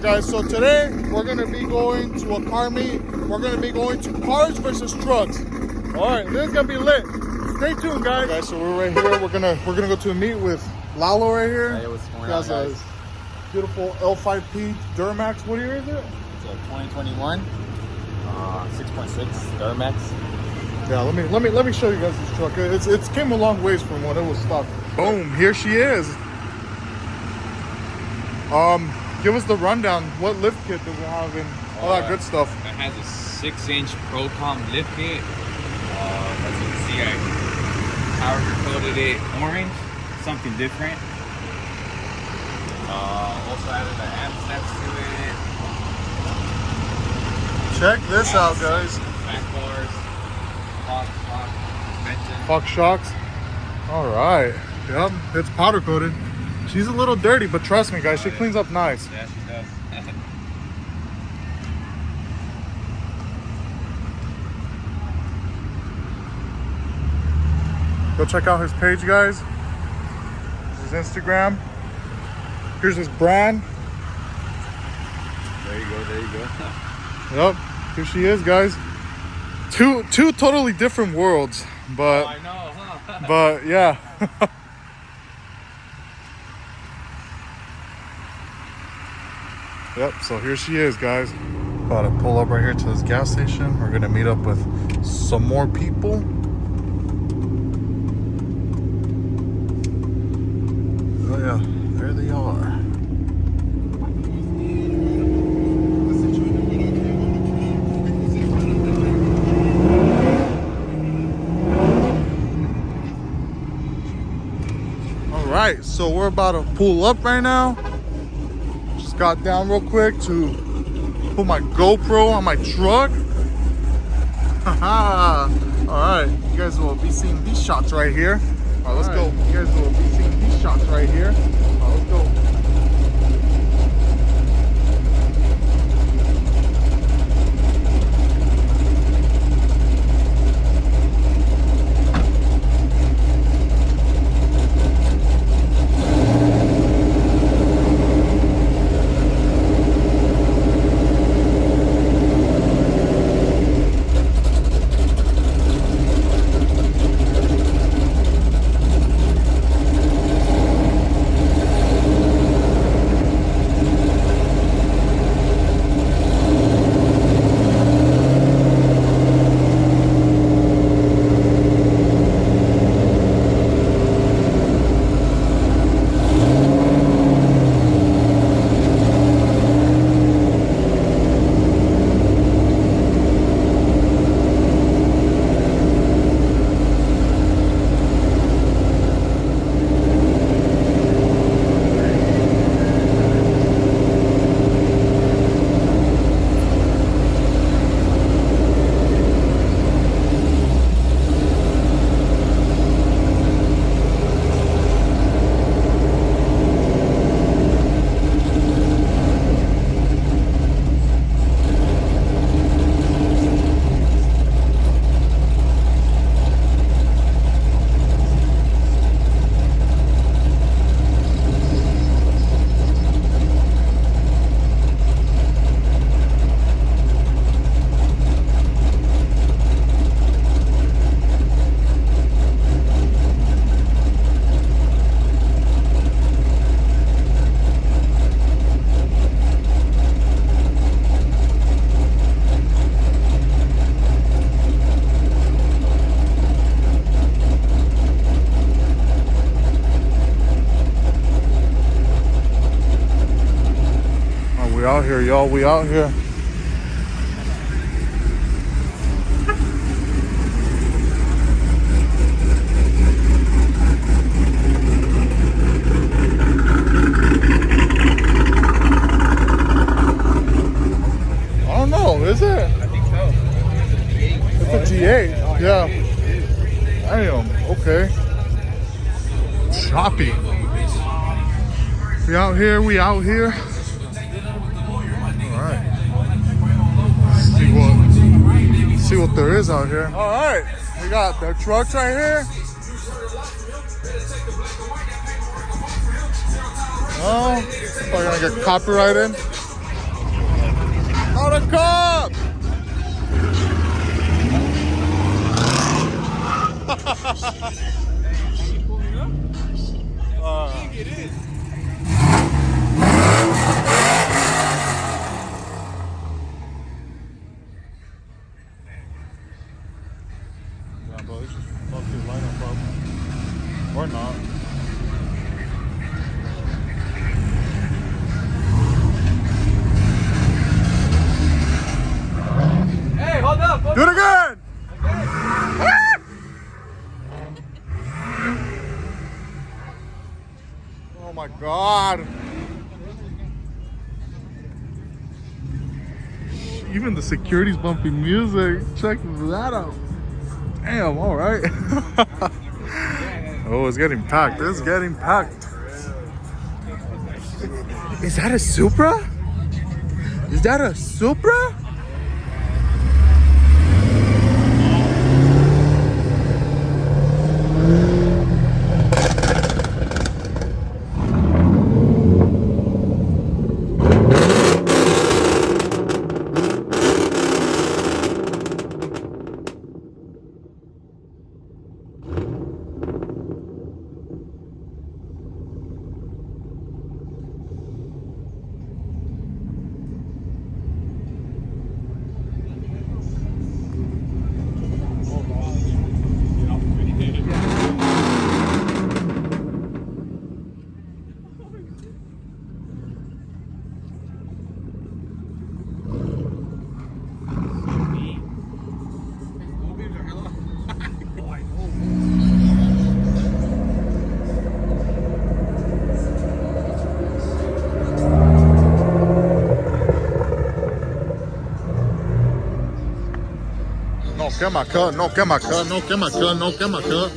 Alright guys, so today we're gonna be going to a car meet. We're gonna be going to cars versus trucks. Alright, this is gonna be lit. Stay tuned guys. Okay, so we're right here. We're gonna go to a meet with Lalo right here. Hey, what's going He has on, a guys? beautiful L5P Duramax. What year is it? It's a 2021 6.6 Duramax. Yeah, let me show you guys this truck. It's came a long ways from when it was stock. Boom, here she is. Give us the rundown. What lift kit do we have and all that good stuff? It has a 6-inch Procom lift kit. As you can see, I powder coated it orange, something different. Also added the amp steps to it. Check this out, guys. Back bars, Fox suspension. Fox shocks. All right. Yep, it's powder coated. She's a little dirty, but trust me, guys, she cleans up nice. Yeah, she does. Go check out his page, guys. His Instagram. Here's his brand. There you go, there you go. Yep, here she is, guys. Two totally different worlds, but I know, huh? but yeah. Yep, so here she is, guys. About to pull up right here to this gas station. We're gonna meet up with some more people. Oh yeah, there they are. All right, so we're about to pull up right now. Just got down real quick to put my GoPro on my truck. Haha. All right, you guys will be seeing these shots right here. All right, let's go. You guys will be seeing these shots right here. All right, let's go. We out here, y'all. We out here. I don't know. Is it? I think so. It's a G8. Yeah. Damn. Okay. Choppy. We out here. We out here. See what there is out here. All right, we got the trucks right here. Oh, we're gonna get copyrighted. All the cops! Yeah, bro, this is fucking lineup up. Or not. Hey, hold up! Do it again! Oh my god. Even the security's bumping music. Check that out. Damn, alright. Oh, it's getting packed. It's getting packed. Is that a Supra? Is that a Supra? No quema cut, no quema cut, no quema cut, no quema cut.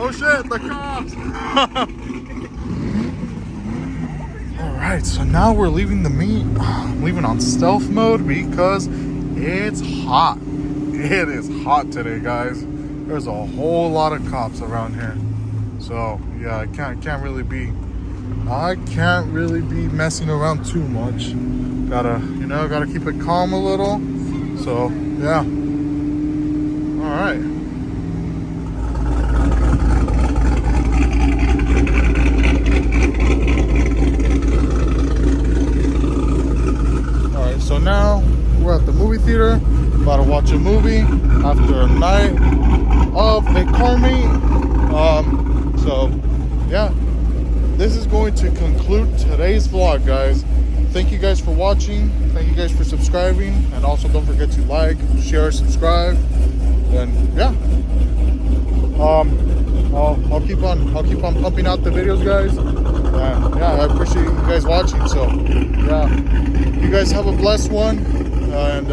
Oh shit, the cops! Alright, so now we're leaving the meet. Leaving on stealth mode because it's hot. It is hot today, guys. There's a whole lot of cops around here. So yeah, I can't really be messing around too much. Gotta keep it calm a little. So yeah. Alright. Alright, so now we're at the movie theater, about to watch a movie after a night of a car meet. So yeah, this is going to conclude today's vlog, guys. Thank you guys for watching. Thank you guys for subscribing, and also don't forget to like, share, subscribe, and yeah. I'll keep on pumping out the videos, guys. And yeah, I appreciate you guys watching. So yeah, you guys have a blessed one, and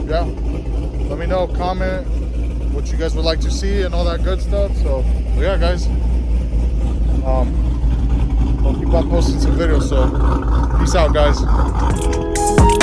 yeah, let me know, comment what you guys would like to see and all that good stuff. So yeah, guys, I'll keep on posting some videos. So peace out, guys.